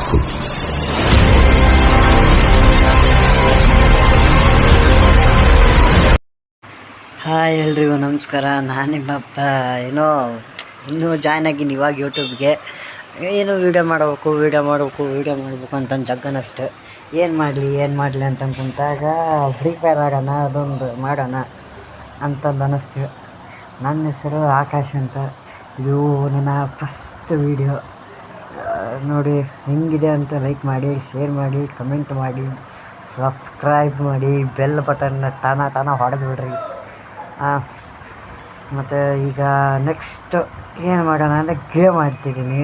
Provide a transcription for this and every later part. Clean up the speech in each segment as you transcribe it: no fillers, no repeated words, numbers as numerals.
Hi ಎಲ್ರಿಗೂ ನಮಸ್ಕಾರ. ನಾನು ನಿಮ್ಮಪ್ಪ. ಇನ್ನೂ ಜಾಯ್ನ್ ಆಗಿನಿ ಇವಾಗ ಯೂಟ್ಯೂಬ್ಗೆ. ಏನು ವೀಡಿಯೋ ಮಾಡಬೇಕು ಅಂತ ಜಗ್ಗನಷ್ಟು ಏನು ಮಾಡಲಿ ಅಂತ ಕುಂತಾಗ ಫ್ರೀ ಫೈರ್ ಆಡೋಣ, ಅದೊಂದು ಮಾಡೋಣ ಅಂತಂದು ಅನ್ನಿಸ್ತು. ನನ್ನ ಹೆಸರು ಆಕಾಶ್ ಅಂತ. ಇದು ನನ್ನ ಫಸ್ಟ್ ವೀಡಿಯೋ. ನೋಡಿ ಹೆಂಗಿದೆ ಅಂತ ಲೈಕ್ ಮಾಡಿ, ಶೇರ್ ಮಾಡಿ, ಕಮೆಂಟ್ ಮಾಡಿ, ಸಬ್ಸ್ಕ್ರೈಬ್ ಮಾಡಿ, ಬೆಲ್ ಬಟನ್ನ ಟಾನ ಹೊಡೆದು ಬಿಡ್ರಿ. ಮತ್ತು ಈಗ ನೆಕ್ಸ್ಟ್ ಏನು ಮಾಡೋಣ ಅಂದರೆ ಗೇಮ್ ಆಡ್ತಿದ್ದೀನಿ.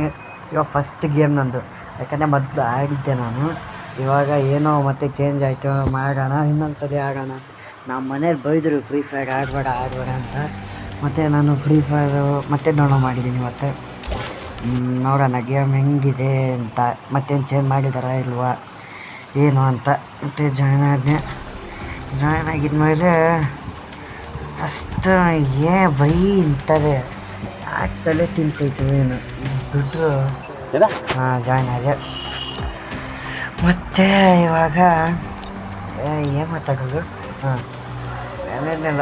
ಇವಾಗ ಫಸ್ಟ್ ಗೇಮ್ ನಂದು, ಯಾಕಂದರೆ ಮೊದಲು ಆಡಿದ್ದೆ ನಾನು. ಇವಾಗ ಏನೋ ಮತ್ತೆ ಚೇಂಜ್ ಆಯಿತು, ಮಾಡೋಣ ಇನ್ನೊಂದು ಸಲ ಆಡೋಣ. ನಮ್ಮ ಮನೇಲಿ ಬೈದರು ಫ್ರೀ ಫೈರ್ ಆಡಬೇಡ ಅಂತ. ಮತ್ತು ನಾನು ಫ್ರೀ ಫೈರು ಮತ್ತೆ ಡೌನ್ಲೋಡ್ ಮಾಡಿದ್ದೀನಿ. ಮತ್ತು ನೋಡೋಣ ಗೇಮ್ ಹೆಂಗಿದೆ ಅಂತ, ಮತ್ತೇನು ಚೇಂಜ್ ಮಾಡಿದಾರ ಇಲ್ವಾ ಏನು ಅಂತ. ಮತ್ತು ಜಾಯ್ನ್ ಆಗಿದ್ಮೇಲೆ ಫಸ್ಟ್ ಬೈ ಇಂಥವೇ ಆಗ್ತಲೇ ತಿಂತೈತೆ ಏನು ಬಿಟ್ಟರು ಜಾಯ್ನ್ ಆದೆ. ಮತ್ತು ಇವಾಗ ಏನು ಮಾತಾಡೋದು, ಏನೇನಿಲ್ಲ.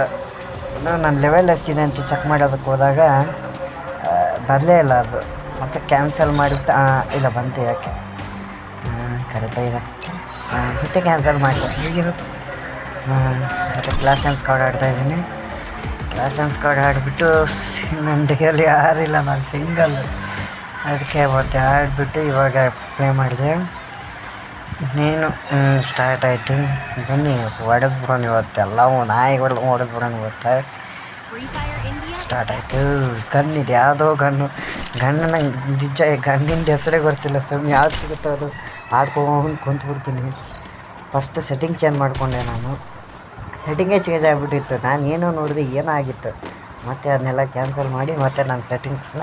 ಇನ್ನೂ ನನ್ನ ಲೆವೆಲ್ ಎಷ್ಟಿದೆ ಅಂತ ಚೆಕ್ ಮಾಡೋದಕ್ಕೆ ಹೋದಾಗ ಬರಲೇ ಇಲ್ಲ ಅದು. ಮತ್ತು ಕ್ಯಾನ್ಸಲ್ ಮಾಡಿಬಿಟ್ಟು ಇಲ್ಲ ಬಂತು, ಯಾಕೆ ಕರೆಕ್ಟಾಗಿದೆ. ಮತ್ತೆ ಕ್ಯಾನ್ಸಲ್ ಮಾಡಿದೆ. ಮತ್ತು ಕ್ಲಾಸ್ ಆ್ಯಂಡ್ ಸ್ಕ್ವಾಡ್ ಆಡ್ತಾಯಿದ್ದೀನಿ. ಕ್ಲಾಸ್ ಆ್ಯಂಡ್ ಸ್ಕ್ವಾಡ್ ಆಡಿಬಿಟ್ಟು ನನ್ನ ಕೈಯಲ್ಲಿ ಯಾರಿಲ್ಲ, ನಾನು ಸಿಂಗಲ್. ಅದಕ್ಕೆ ಮತ್ತೆ ಆಡಿಬಿಟ್ಟು ಇವಾಗ ಪ್ಲೇ ಮಾಡಿದೆ. ಇನ್ನೇನು ಸ್ಟಾರ್ಟ್ ಆಯಿತು. ಬನ್ನಿ ಹೊಡೆದ್ಬಿಡೋಣ ಇವತ್ತೆಲ್ಲ, ನಾಯಿಗಳು ಹೊಡೆದ್ಬಿಡೋಣ ಇವತ್ತು. ಸ್ಟಾರ್ಟ್ ಆಯಿತು. ಗನ್ನಿದೆ, ಯಾವುದೋ ಗನ್ನು ನಂಗೆ ನಿಜ ಗನ್ನಿಂದ ಹೆಸರೇ ಗೊತ್ತಿಲ್ಲ. ಸುಮ್ಮನೆ ಯಾವ್ದು ಸಿಗುತ್ತೋ ಅದು ಆಡ್ಕೊಂಡು ಕುಂತ್ಬಿಡ್ತೀನಿ. ಫಸ್ಟ್ ಸೆಟ್ಟಿಂಗ್ ಚೇಂಜ್ ಮಾಡಿಕೊಂಡೆ ನಾನು. ಸೆಟ್ಟಿಂಗೇ ಚೇಂಜ್ ಆಗಿಬಿಟ್ಟಿತ್ತು. ನಾನು ಏನೋ ನೋಡಿದೆ ಏನೋ ಆಗಿತ್ತು. ಮತ್ತು ಅದನ್ನೆಲ್ಲ ಕ್ಯಾನ್ಸಲ್ ಮಾಡಿ ಮತ್ತೆ ನಾನು ಸೆಟ್ಟಿಂಗ್ಸ್ನ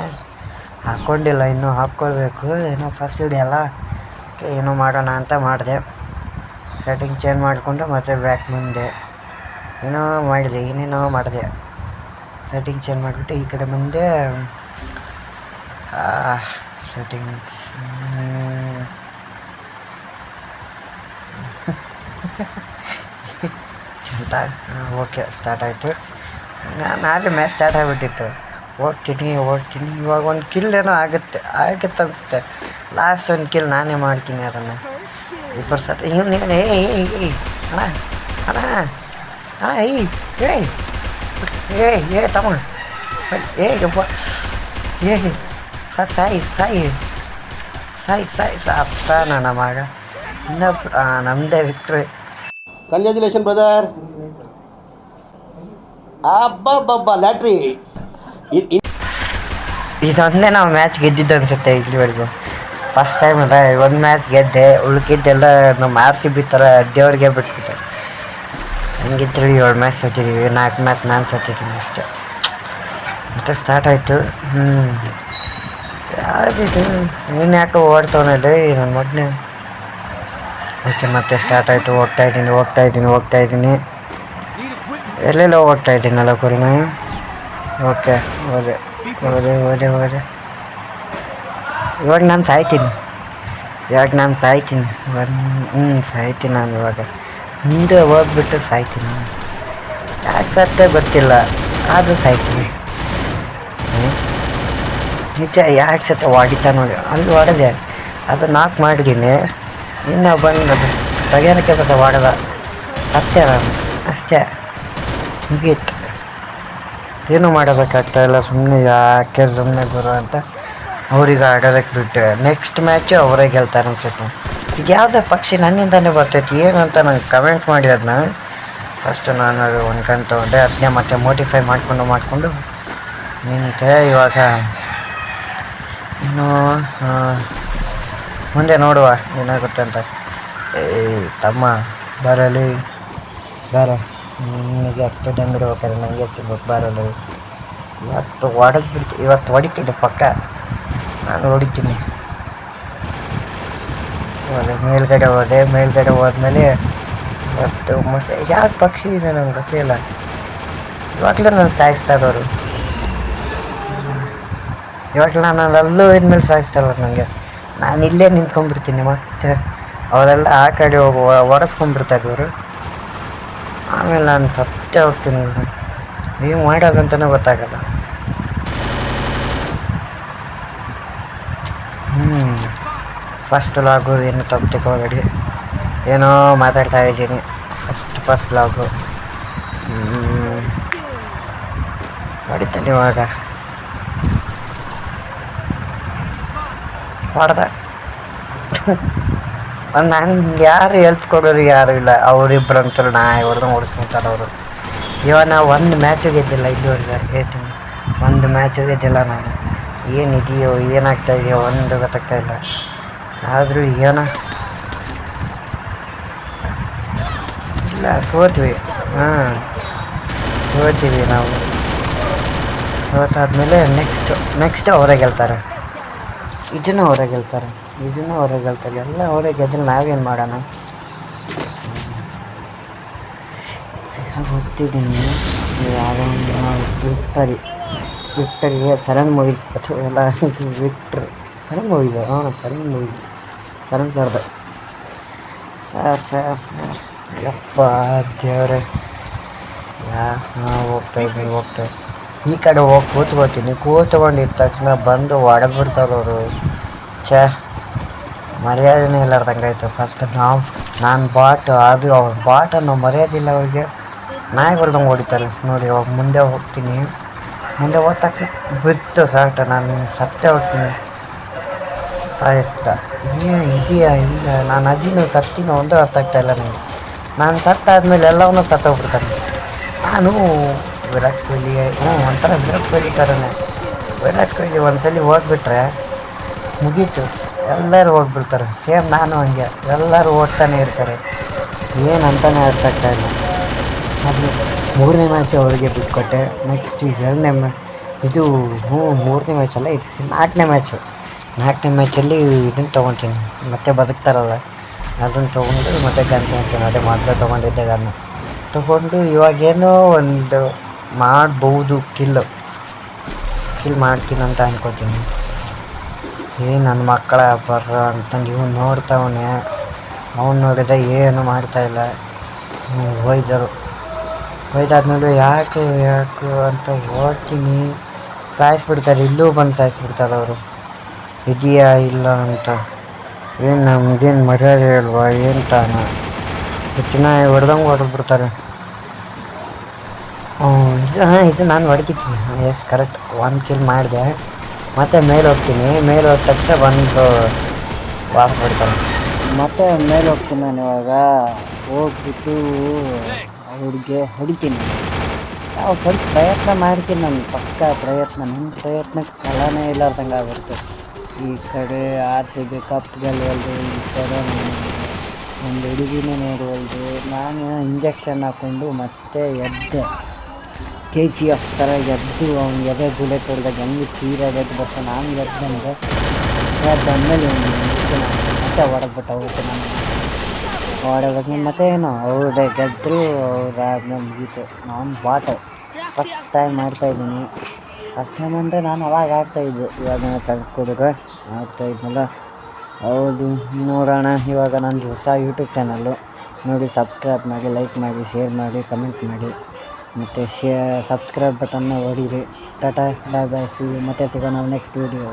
ಹಾಕ್ಕೊಂಡಿಲ್ಲ, ಇನ್ನೂ ಹಾಕ್ಕೊಳ್ಬೇಕು. ಏನೋ ಫಸ್ಟ್ ವಿಡಿಯೋ ಅಲ್ಲ, ಏನೋ ಮಾಡೋಣ ಅಂತ ಮಾಡಿದೆ. ಸೆಟ್ಟಿಂಗ್ ಚೇಂಜ್ ಮಾಡಿಕೊಂಡು ಮತ್ತೆ ಬ್ಯಾಕ್ ಬಂದೆ. ಏನೇನೋ ಮಾಡಿದೆ. ಸೆಟ್ಟಿಂಗ್ ಚೇಂಜ್ ಮಾಡಿಬಿಟ್ಟು ಈ ಕಡೆ ಬಂದೆ. ಸೆಟ್ಟಿಂಗ್ಸ್ ಅಂತ ಓಕೆ ಸ್ಟಾರ್ಟ್ ಆಯಿತು. ನಾಳೆ ಮ್ಯಾಚ್ ಸ್ಟಾರ್ಟ್ ಆಗಿಬಿಟ್ಟಿತ್ತು. ಓಡ್ತೀನಿ. ಇವಾಗ ಒಂದು ಕಿಲ್ ಏನೋ ಆಗುತ್ತೆ ಅನಿಸುತ್ತೆ. ಲಾಸ್ಟ್ ಒಂದು ಕಿಲ್ ನಾನೇ ಮಾಡ್ತೀನಿ ಅದನ್ನು. ಇಬ್ಬರು ಸತ ತಮ್ಮ ಸಾಯಿ ಅಪ್ಪ ನನ್ನ ಮಗ. ಇನ್ನೊಬ್ರು ನಮ್ಮದೇ ವಿಕ್ಟ್ರಿ. Congratulation brother. ಅಬ್ಬಬ್ಬಬ್ಬ ಲ್ಯಾಟ್ರಿ. ಇದೊಂದೇ ನಾವು ಮ್ಯಾಚ್ ಗೆದ್ದಿದ್ದು ಅನಿಸುತ್ತೆ ಇಲ್ಲಿವರೆಗೂ. ಫಸ್ಟ್ ಟೈಮ್ ಅದ ಒಂದು ಮ್ಯಾಚ್ ಗೆದ್ದೆ. ಉಳ್ಕಿದ್ದೆಲ್ಲ ನಮ್ಮ RCB ಥರ ದೇವ್ರಿಗೆ ಬಿಟ್ಬಿಟ್ಟೆ. ಹಂಗಿದ್ರು 7 ಮ್ಯಾಚ್ ಸೋತಿದ್ದೀವಿ, 4 ಮ್ಯಾಚ್ ನಾನು ಸೋತಿದ್ದೀನಿ ಅಷ್ಟೇ. ಮತ್ತು ಸ್ಟಾರ್ಟ್ ಆಯಿತು. ಯಾವುದಿದು ನೀನು ಯಾಕೋ ಓಡ್ತವನಲ್ಲಿ ನನ್ನ ಮೊದಲೇ. ಓಕೆ ಮತ್ತೆ ಸ್ಟಾರ್ಟ್ ಆಯಿತು. ಹೋಗ್ತಾ ಇದ್ದೀನಿ. ಎಲ್ಲೆಲ್ಲೋ ಹೋಗ್ತಾ ಇದ್ದೀನಲ್ಲ ಗುರುನ. ಓಕೆ ಹೋದೆ. ಇವಾಗ ನಾನು ಸಾಯ್ತೀನಿ. ಸಾಯ್ತೀನಿ ನಾನು ಇವಾಗ. ಮುಂದೆ ಹೋಗ್ಬಿಟ್ಟು ಸಾಯ್ತೀನಿ. ಯಾಕೆ ಸತ್ತೇ ಗೊತ್ತಿಲ್ಲ, ಆದರೂ ಸಾಯ್ತೀನಿ. ನಿಜ ಯಾಕೆ ಸತ್ತ ಹೊಡಿತಾ ನೋಡಿ. ಅಲ್ಲಿ ಹೊಡೆದೆ, ಅದು ನಾಕ್ ಮಾಡಿದ್ದೀನಿ. ಇನ್ನೂ ಬಂದು ತೆಗೆಯೋಕ್ಕೆ ಮತ್ತೆ ಹೊಡೆದ. ಅಷ್ಟೇ ಮುಗೀತು. ಏನೂ ಮಾಡೋದಕ್ಕಾಗ್ತಾಯಿಲ್ಲ. ಸುಮ್ಮನೆ ಗುರು ಅಂತ ಅವ್ರಿಗೆ ಆಡೋದಕ್ಕೆ ಬಿಟ್ಟೆ. ನೆಕ್ಸ್ಟ್ ಮ್ಯಾಚು ಅವರೇ ಗೆಲ್ತಾರೆ ಅನ್ಸುತ್ತೆ. ಈಗ ಯಾವುದೇ ಪಕ್ಷಿ ನನ್ನಿಂದನೇ ಬರ್ತೈತಿ ಏನು ಅಂತ ನಂಗೆ ಕಮೆಂಟ್ ಮಾಡಿ ಅದನ್ನ ಫಸ್ಟು ನಾನು ಅದು ಅನ್ಕೊಂಡೆ. ಅದನ್ನೇ ಮತ್ತೆ ಮೋಟಿಫೈ ಮಾಡಿಕೊಂಡು ನಿಂತೆ. ಇವಾಗ ಇನ್ನು ಮುಂದೆ ನೋಡುವ ಏನಾಗುತ್ತೆ ಅಂತ. ತಮ್ಮ ಬರಲಿ ನಿನಗೆ ಅಷ್ಟು ಡಂಗಿರ್ಬೇಕಾದ್ರೆ ನನಗೆ ಸಿಗ್ಬೇಕು ಬರಲು. ಇವತ್ತು ಹೊಡಿತೀನಿ ಪಕ್ಕ. ನಾನು ಹೊಡಿತೀನಿ. ಮೇಲ್ಗಡೆ ಹೋದ್ಮೇಲೆ ಇವತ್ತು ಮತ್ತೆ ಯಾವ ಪಕ್ಷಿ ಇದೆ ನಂಗೆ ಗೊತ್ತಿಲ್ಲ. ಇವಾಗಲೂ ನಾನು ಸಾಯಿಸ್ತಾ ಇರೋರು. ಇವಾಗಲೂ ನಾನು ಅಲ್ಲೂ ಇದ್ಮೇಲೆ ಸಾಯಿಸ್ತಾ ಇರೋರು ನನಗೆ. ನಾನು ಇಲ್ಲೇ ನಿಂತ್ಕೊಂಡ್ಬಿಡ್ತೀನಿ. ಮತ್ತೆ ಅವರೆಲ್ಲ ಆ ಕಡೆ ಹೋಗಿ ಒರೆಸ್ಕೊಂಡ್ಬಿಡ್ತಾರೆ ಇವರು. ಆಮೇಲೆ ನಾನು ಸತ್ತೇ ಹೋಗ್ತೀನಿ. ನೀವು ಮಾಡೋದಂತಲೇ ಗೊತ್ತಾಗಲ್ಲ. ಫಸ್ಟ್ ಲಾಗು ಏನು ತಪ್ಪಿಕೊಳ್ಳಬೇಡಿ. ಏನೋ ಮಾತಾಡ್ತಾ ಇದ್ದೀನಿ. ಫಸ್ಟ್ ಲಾಗು ಹೊಡಿತಾನೆ ಇವಾಗ. ಹೊಡೆದ ನಾನು ಯಾರು ಹೇಳ್ಕೊಡೋರು ಯಾರು ಇಲ್ಲ. ಅವರಿಬ್ಬರಂತೂ ಹೊಡೆದು ಓಡಿಸ್ಕೊಂತಾರೆ ಅವರು. ಇವಾಗ ನಾವು ಒಂದು ಮ್ಯಾಚು ಗೆದ್ದಿಲ್ಲ ಇಲ್ಲಿವರೆಗೆ. ಹೇಳ್ತೀನಿ, ಒಂದು ಮ್ಯಾಚು ಗೆದ್ದಿಲ್ಲ ನಾನು. ಏನಿದೆಯೋ ಏನಾಗ್ತಾ ಇದೆಯೋ ಒಂದು ಗೊತ್ತಾಗ್ತಾ ಇಲ್ಲ. ಆದರೂ ಏನೋ ಇಲ್ಲ, ಸೋತ್ವಿ. ಸೋತೀವಿ ನಾವು. ಸೋತಾದ್ಮೇಲೆ ನೆಕ್ಸ್ಟ್ ಅವರೇ ಗೆಲ್ತಾರೆ. ಇದನ್ನು ಅವರೇ ಗೆಲ್ತಾರೆ. ಎಲ್ಲ ಅವರೇ ಗೆದ್ರೆ ನಾವೇನು ಮಾಡೋಣ? ಹೋಗ್ತಿದ್ದೀನಿ ಯಾವುದೋ ವಿಕ್ಟರಿಗೆ ಸರಣ್ ಮೂವಿ ಅಥವಾ ಎಲ್ಲ ಇದು ವಿಕ್ಟ್ರ್ ಸರಣ್ ಮೂವಿದು. ಸರಣ್ ಮೂವಿ ಸರ್ದು ಸರ್ ಯಪ್ಪ ದೇವ್ರೆ. ಹೋಗ್ತಾ ಈ ಕಡೆ ಹೋಗಿ ಕೂತ್ಕೊಂಡಿದ್ದ ತಕ್ಷಣ ಬಂದು ಹೊಡೆದ್ಬಿಡ್ತಾರೆ ಅವರು. ಮರ್ಯಾದೆನೇ ಇಲ್ಲಾರ್ದಂಗೆ ಆಯಿತು. ಫಸ್ಟ್ ನಾನು ಬಾಟ್, ಅದು ಅವ್ರ ಬಾಟ್ ಅನ್ನೋ ಮರ್ಯಾದೆ ಇಲ್ಲ ಅವ್ರಿಗೆ. ನಾಯಿಗಳ್ದಂಗೆ ಹೊಡಿತಾರೆ ನೋಡಿ. ಅವಾಗ ಮುಂದೆ ಹೋಗ್ತೀನಿ. ಮುಂದೆ ಹೋದ ತಕ್ಷಣ ಬಿಟ್ಟು ಸಾಟ ನಾನು ಸತ್ತೇ ಹೋಗ್ತೀನಿ. ಸಾಯಿಸ್ತ ಇದೆಯಾ ಇಲ್ಲ, ನಾನು ಅಜ್ಜಿನೂ ಸತ್ತಿನೋ ಒಂದು ಅರ್ಥ ಆಗ್ತಾಯಿಲ್ಲ ನನಗೆ. ನಾನು ಸತ್ತಾದ್ಮೇಲೆ ಎಲ್ಲವನ್ನೂ ಸತ್ತೋಗ್ಬಿಡ್ತಾನೆ. ನಾನು ವಿರಾಟ್ ಕೊಹ್ಲಿ ಒಂಥರ ವಿರಾಟ್ ಕೊಹ್ಲಿ ಥರನೇ. ವಿರಾಟ್ ಕೊಹ್ಲಿ ಒಂದ್ಸಲಿ ಹೋಗ್ಬಿಟ್ರೆ ಮುಗೀತು, ಎಲ್ಲರೂ ಹೋಗ್ಬಿಡ್ತಾರೆ. ಸೇಮ್ ನಾನು ಹಂಗೆ, ಎಲ್ಲರೂ ಓಡ್ತಾನೆ ಇರ್ತಾರೆ. ಏನಂತಾನೆ ಅರ್ಥ ಆಗ್ತಾಯಿಲ್ಲ. ಅದು 3ನೇ ಮ್ಯಾಚು ಅವರಿಗೆ ಬಿಟ್ಕೊಟ್ಟೆ. ನೆಕ್ಸ್ಟ್ 2ನೇ ಇದು ಮೂರನೇ ಮ್ಯಾಚ್ ಅಲ್ಲ, ಇದು 4ನೇ ಮ್ಯಾಚು. 4ನೇ ಮ್ಯಾಚಲ್ಲಿ ಇದನ್ನು ತೊಗೊತೀನಿ, ಮತ್ತೆ ಬದುಕ್ತಾರಲ್ಲ ಅದನ್ನು ತೊಗೊಂಡು ಮತ್ತೆ ಗನ್ ತೊಗೊತೀನಿ. ಅದೇ ಮೊದಲು ತೊಗೊಂಡಿದ್ದೆ ಗನ್ನು ತೊಗೊಂಡು ಇವಾಗೇನೋ ಒಂದು ಮಾಡ್ಬೋದು. ಕಿಲ್ ಮಾಡ್ತೀನಿ ಅಂತ ಅನ್ಕೋತೀನಿ. ನನ್ನ ಮಕ್ಕಳ ಬರ್ರ ಅಂತಂದು ಇವ್ನು ನೋಡ್ತಾವನೆ. ಅವ್ನು ನೋಡಿದ್ರೆ ಏನು ಮಾಡ್ತಾಯಿಲ್ಲ. ಒಯ್ದಾದ್ಮೇಲೆ ಯಾಕೆ ಅಂತ ಓಡ್ತೀನಿ. ಸಾಯಿಸ್ಬಿಡ್ತಾರೆ. ಇಲ್ಲೂ ಬಂದು ಸಾಯಿಸ್ಬಿಡ್ತಾರೆ ಅವರು. ಇದೆಯಾ ಇಲ್ಲ ಅಂತ. ಏನು ನಮಗೇನು ಮರ್ಯಾದೆ ಅಲ್ವಾ ಏನು ತಾನ ಹೆಚ್ಚಿನ ಹೊಡೆದಂಗೆ ಹೊಡೆದ್ಬಿಡ್ತಾರೆ. ಇದು ನಾನು ಹೊಡಿತಿದ್ದೀನಿ. ಎಸ್ ಕರೆಕ್ಟ್, 1 ಕಿಲ್ ಮಾಡಿದೆ. ಮತ್ತೆ ಮೇಲೆ ಹೋಗ್ತೀನಿ. ಮೇಲೆ ಹೋದ ತಕ್ಷಣ ಬಂದು ವಾಪಸ್ ಹೊಡಿತಾರೆ. ಮತ್ತೆ ಮೇಲೆ ಹೋಗ್ತೀನಿ ನಾನು. ಇವಾಗ ಹೋಗ್ಬಿಟ್ಟು ಅವ್ರಿಗೆ ಹೊಡಿತೀನಿ. ನಾವು ಸ್ವಲ್ಪ ಪ್ರಯತ್ನ ಮಾಡ್ತೀನಿ. ನಾನು ಪಕ್ಕ ನನ್ನ ಪ್ರಯತ್ನಕ್ಕೆ ಫಲನೇ ಇಲ್ಲಾರ್ದಂಗೆ ಆಗುತ್ತೆ. ಈ ಕಡೆ RCB ಕಪ್ ಗೆಲ್ಲುವಲ್ದು, ಈ ಕಡೆ ಒಂದು ಹುಡುಗಿನೇ ನೋಡುವಲ್ದು. ನಾನು ಇಂಜೆಕ್ಷನ್ ಹಾಕ್ಕೊಂಡು ಮತ್ತೆ ಎದ್ದೆ. KGF ಥರ ಎದ್ದು ಅವ್ನು ಎದೆ ಬುಲೆಟ್ ಹೊಡೆದಾಗ ಹೆಂಗೆ ತೀರಾಗಿ ಎದ್ದು ಬರ್ತಾನೆ. ನಾನು ಎದ್ದಂದಮೇಲೆ ಮತ್ತೆ ಹೊಡೆದ್ಬಿಟ್ಟು ಹೋಗುತ್ತೆ. ನಾನು ಹೊಡೆದಾಗ ಮತ್ತೆ ಏನು ಅವ್ರದ್ದೇ ಗೆದ್ದರು. ಅವ್ರಾದ್ಮೇಲೆ ಮುಗೀತು. ನಾನು ಬಾಟ್ ಫಸ್ಟ್ ಟೈಮ್ ಮಾಡ್ತಾಯಿದ್ದೀನಿ. ಫಸ್ಟ್ ಟೈಮ್ ಅಂದರೆ ನಾನು ಅವಾಗ ಆಡ್ತಾಯಿದ್ದೆ. ಇವಾಗ ತಡ್ಕೊಡಿದ್ರೆ ಆಡ್ತಾಯಿದ್ನಲ್ಲ. ಹೌದು, ನೋಡೋಣ. ಇವಾಗ ನಂದು ಹೊಸ ಯೂಟ್ಯೂಬ್ ಚಾನಲ್ಲು ನೋಡಿ. ಸಬ್ಸ್ಕ್ರೈಬ್ ಮಾಡಿ, ಲೈಕ್ ಮಾಡಿ, ಶೇರ್ ಮಾಡಿ, ಕಮೆಂಟ್ ಮಾಡಿ, ಮತ್ತು ಸಬ್ಸ್ಕ್ರೈಬ್ ಬಟನ್ನ ಹೊಡೀರಿ. ಟಾಟಾ, ಬಾಯ್ ಬಾಯ್, ಸಿ ಯು. ಮತ್ತೆ ಸಿಗೋಣ ನೆಕ್ಸ್ಟ್ ವೀಡಿಯೋ.